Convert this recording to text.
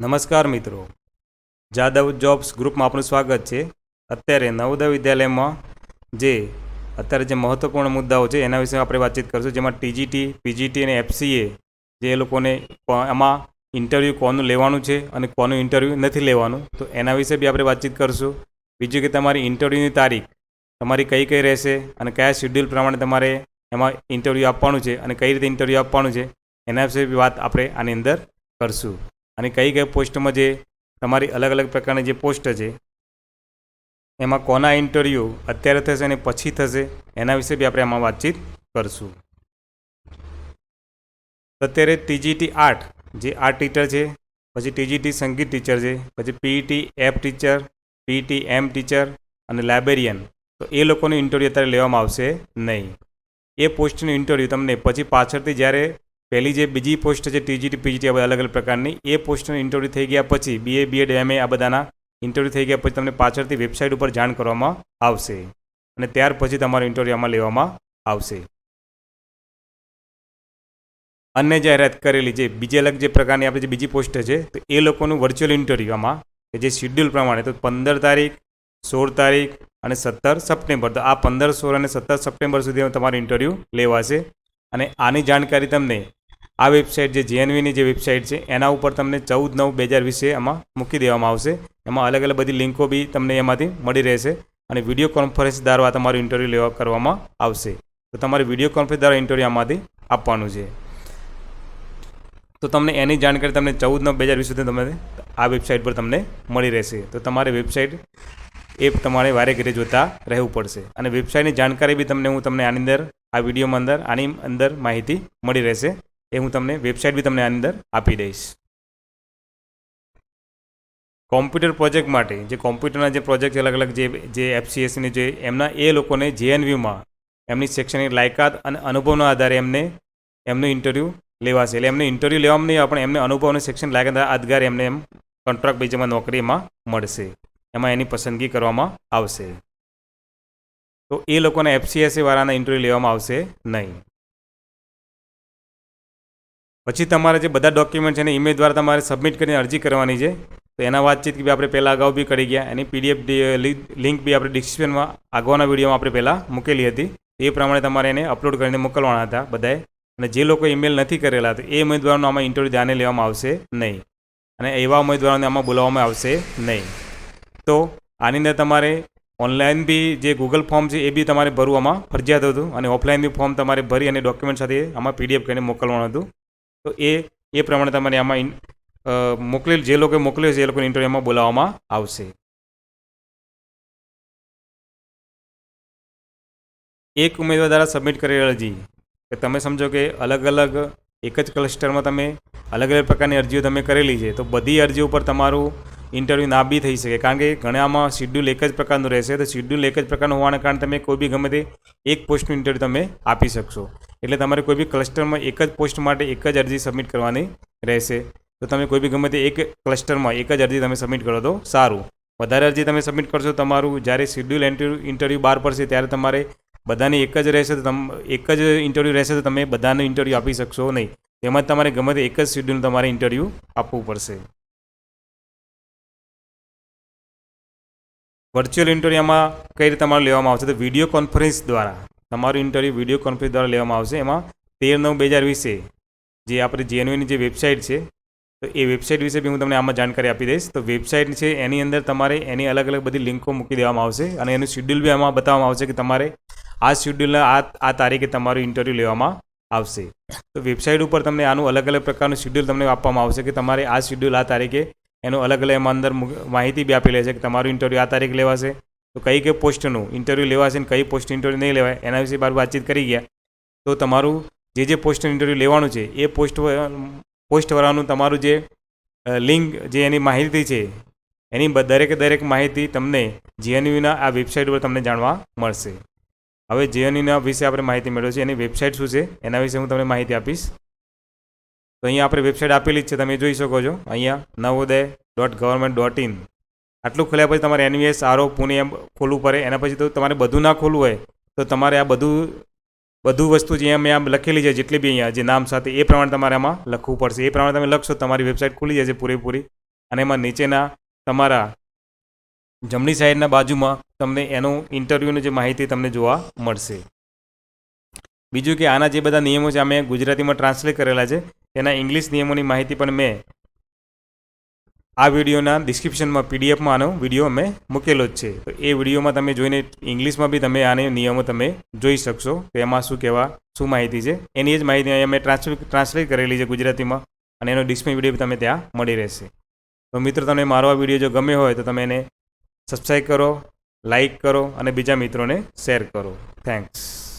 નમસ્કાર મિત્રો, જાદવ જોબ્સ ગ્રુપમાં આપનું સ્વાગત છે। અત્યારે નવોદય વિદ્યાલયમાં અત્યારે જે મહત્વપૂર્ણ મુદ્દાઓ છે એના વિશે આપણે વાતચીત કરીશું, જેમાં ટીજીટી, પીજીટી અને એફસીએ જે એ લોકોને આમાં ઇન્ટરવ્યૂ કોનું લેવાનું છે અને કોનું ઇન્ટરવ્યૂ નથી લેવાનું, તો એના વિશે બી આપણે વાતચીત કરીશું। બીજું કે તમારી ઇન્ટરવ્યૂની તારીખ તમારી કઈ કઈ રહેશે અને કયા શેડ્યુલ પ્રમાણે તમારે એમાં ઇન્ટરવ્યૂ આપવાનું છે અને કઈ રીતે ઇન્ટરવ્યૂ આપવાનું છે એના વિશે બી વાત આપણે આની અંદર કરશું। અને કઈ કઈ પોસ્ટમાં જે તમારી અલગ અલગ પ્રકારની જે પોસ્ટ છે એમાં કોના ઇન્ટરવ્યૂ અત્યારે થશે અને પછી થશે એના વિશે બી આપણે આમાં વાતચીત કરશું। અત્યારે ટીજીટી 8 જે આર્ટ ટીચર છે, પછી ટીજીટી સંગીત ટીચર છે, પછી પીઈટી એફ ટીચર, પીઈટી એમ ટીચર અને લાઇબ્રેરિયન, તો એ લોકોનું ઇન્ટરવ્યૂ અત્યારે લેવામાં આવશે નહીં। એ પોસ્ટનું ઇન્ટરવ્યૂ તમને પછી પાછળથી જ્યારે પહેલી જે બીજી પોસ્ટ છે ટીજીટી, પીજીટી આ બધા અલગ અલગ પ્રકારની, એ પોસ્ટનું ઇન્ટરવ્યૂ થઈ ગયા પછી બીએ, બીએડ, એમએ આ બધાના ઇન્ટરવ્યૂ થઈ ગયા પછી તમને પાછળથી વેબસાઇટ ઉપર જાણ કરવામાં આવશે અને ત્યાર પછી તમારું ઇન્ટરવ્યૂ આમાં લેવામાં આવશે। અન્ય જાહેરાત કરેલી જે બીજી અલગ જે પ્રકારની આપણી જે બીજી પોસ્ટ છે તો એ લોકોનું વર્ચ્યુઅલ ઇન્ટરવ્યૂ આમાં જે શેડ્યુલ પ્રમાણે તો 15 તારીખ, 16 તારીખ અને 17 સપ્ટેમ્બર, તો આ 15, 16 અને 17 સપ્ટેમ્બર સુધી તમારું ઇન્ટરવ્યૂ લેવાશે। અને આની જાણકારી તમને આ વેબસાઇટ જે જેએનવીની જે વેબસાઇટ છે એના ઉપર તમને 14/9/2020 આમાં મૂકી દેવામાં આવશે। એમાં અલગ અલગ બધી લિંકો બી તમને એમાંથી મળી રહેશે અને વિડીયો કોન્ફરન્સ દ્વારા તમારું ઇન્ટરવ્યૂ કરવામાં આવશે। તો તમારે વિડીયો કોન્ફરન્સ દ્વારા ઇન્ટરવ્યૂ આમાંથી આપવાનું છે, તો તમને એની જાણકારી તમને 14/9/2020 સુધી તમને આ વેબસાઇટ પર તમને મળી રહેશે। તો તમારે વેબસાઇટ એ તમારે વારે ઘરે જોતા રહેવું પડશે અને વેબસાઇટની જાણકારી બી તમને આની અંદર આ વિડીયોમાં આની અંદર માહિતી મળી રહેશે, એ હું તમને વેબસાઇટ બી તમને આની અંદર આપી દઈશ। કોમ્પ્યુટર પ્રોજેક્ટ માટે જે કોમ્પ્યુટરના જે પ્રોજેક્ટ અલગ અલગ જે એફસીએસની જે એમના એ લોકોને જેએનવીમાં એમની શૈક્ષણિક લાયકાત અને અનુભવના આધારે એમનું ઇન્ટરવ્યૂ લેવાશે। એટલે એમને ઇન્ટરવ્યૂ લેવામાં નહીં પણ એમને અનુભવ અને શૈક્ષણિક લાયકાત આધારે એમને કોન્ટ્રાક્ટ બેઝમાં નોકરીમાં મળશે, એમાં એની પસંદગી કરવામાં આવશે। તો એ લોકોના એફસીએસસી વાળાના ઇન્ટરવ્યૂ લેવામાં આવશે નહીં। પછી તમારે જે બધા ડોક્યુમેન્ટ છે એને ઈમેલ દ્વારા તમારે સબમિટ કરીને અરજી કરવાની છે, તો એના વાતચીત બી આપણે પહેલાં અગાઉ બી કરી ગયા, એની પીડીએફ લિંક બી આપણે ડિસ્ક્રિપ્શનમાં આગળના વિડીયોમાં આપણે પહેલાં મૂકેલી હતી, એ પ્રમાણે તમારે એને અપલોડ કરીને મોકલવાના હતા બધાએ। અને જે લોકો ઈમેલ નથી કરેલા તો એ ઉમેદવારોનો આમાં ઇન્ટરવ્યૂ ધ્યાને લેવામાં આવશે નહીં અને એવા ઉમેદવારોને આમાં બોલાવવામાં આવશે નહીં। તો આની અંદર તમારે ઓનલાઈન બી જે ગૂગલ ફોર્મ છે એ બી તમારે ભરવું આમાં ફરજિયાત હતું અને ઓફલાઈન બી ફોર્મ તમારે ભરી અને ડોક્યુમેન્ટ સાથે આમાં પીડીએફ કરીને મોકલવાનું હતું। તો એ પ્રમાણે તમારે આમાં જે લોકો મોકલ્યું છે એ લોકોને ઇન્ટરવ્યૂમાં બોલાવવામાં આવશે। એક ઉમેદવાર દ્વારા સબમિટ કરેલી અરજી, કે તમે સમજો કે અલગ અલગ એક જ ક્લસ્ટરમાં તમે અલગ અલગ પ્રકારની અરજીઓ તમે કરેલી છે, તો બધી અરજીઓ ઉપર તમારું ઇન્ટરવ્યૂ ના બી થઈ શકે, કારણ કે ઘણામાં શેડ્યુલ એક જ પ્રકારનું રહેશે, તો શેડ્યુલ એક જ પ્રકારનું હોવાના કારણે તમે કોઈ બી ગમે તે એક પોસ્ટનું ઇન્ટરવ્યૂ તમે આપી શકશો। એટલે તમારે કોઈ બી ક્લસ્ટરમાં એક જ પોસ્ટ માટે એક જ અરજી સબમિટ કરવાની રહેશે, તો તમે કોઈ બી ગમે તે એક ક્લસ્ટરમાં એક જ અરજી તમે સબમિટ કરો તો સારું। વધારે અરજી તમે સબમિટ કરશો, તમારું જ્યારે શેડ્યુલ ઇન્ટરવ્યૂ બહાર પડશે ત્યારે તમારે બધાની એક જ રહેશે, તો એક જ ઇન્ટરવ્યૂ રહેશે તો તમે બધાનું ઇન્ટરવ્યૂ આપી શકશો નહીં, તેમાં તમારે ગમે તે એક જ શેડ્યુલ તમારે ઇન્ટરવ્યૂ આપવું પડશે। વર્ચ્યુઅલ ઇન્ટરવ્યૂમાં કઈ રીતે તમારું લેવામાં આવશે, તો વિડીયો કોન્ફરન્સ દ્વારા તમારું ઇન્ટરવ્યૂ વિડીયો કોન્ફરન્સ દ્વારા લેવામાં આવશે। એમાં 13/9/2020 જે આપણી જેએનવીની જે વેબસાઇટ છે તો એ વેબસાઇટ વિશે બી હું તમને આમાં જાણકારી આપી દઈશ। તો વેબસાઇટ છે એની અંદર તમારે એની અલગ અલગ બધી લિંકો મૂકી દેવામાં આવશે અને એનું શેડ્યુલ બી આમાં બતાવવામાં આવશે કે તમારે આ શેડ્યુલના આ તારીખે તમારું ઇન્ટરવ્યૂ લેવામાં આવશે। તો વેબસાઇટ ઉપર તમને આનું અલગ અલગ પ્રકારનું શેડ્યુલ તમને આપવામાં આવશે કે તમારે આ શેડ્યુલ આ તારીખે એનું અલગ અલગ એમાં અંદર માહિતી બી આપેલી છે કે તમારું ઇન્ટરવ્યૂ આ તારીખ લેવાશે, તો કઈ પોસ્ટનું ઇન્ટરવ્યૂ લેવાશે અને કઈ પોસ્ટ ઇન્ટરવ્યૂ નહીં લેવાય એના વિશે બાર વાતચીત કરી ગયા। તો તમારું જે પોસ્ટનું ઇન્ટરવ્યૂ લેવાનું છે એ પોસ્ટવાળાનું તમારું જે લિંક જે એની માહિતી છે એની દરેક માહિતી તમને જેએનયુના આ વેબસાઇટ પર તમને જાણવા મળશે। હવે જેએનયુના વિશે આપણે માહિતી મેળવી છે, એની વેબસાઇટ શું છે એના વિશે હું તમને માહિતી આપીશ। તો અહીંયા આપણે વેબસાઇટ આપેલી જ છે, તમે જોઈ શકો છો અહીંયા navodaya.government.in। આટલું ખોલ્યા પછી તમારે NVS RO પુણે એમ ખોલવું પડે, એના પછી તો તમારે બધું ના ખોલવું હોય તો તમારે આ બધું વસ્તુ જે મેં આમ લખેલી છે જેટલી બી અહીંયા જે નામ સાથે એ પ્રમાણે તમારે આમાં લખવું પડશે। એ પ્રમાણે તમે લખશો તમારી વેબસાઇટ ખુલી જશે પૂરેપૂરી। અને એમાં નીચેના તમારા જમણી સાઈડના બાજુમાં તમને એનું ઇન્ટરવ્યૂની જે માહિતી તમને જોવા મળશે. બીજું કે આના જે બધા નિયમો છે અમે ગુજરાતીમાં ટ્રાન્સલેટ કરેલા છે, એના ઇંગ્લિશ નિયમોની માહિતી પણ મેં આ વિડીયોના ડિસ્ક્રિપ્શનમાં પીડીએફમાં આનો વિડીયો અમે મૂકેલો જ છે. તો એ વિડીયોમાં તમે જોઈને ઇંગ્લિશમાં બી તમે આને નિયમો તમે જોઈ શકશો કે એમાં શું માહિતી છે. એની જ માહિતી અહીંયા મેં ટ્રાન્સલેટ કરેલી છે ગુજરાતીમાં, અને એનો ડિસ્પ્લે વિડીયો તમને ત્યાં મળી રહેશે. તો મિત્રો, તમને મારો આ વિડીયો જો ગમે હોય તો તમે એને સબસ્ક્રાઈબ કરો, લાઈક કરો અને બીજા મિત્રોને શેર કરો. થેન્ક્સ.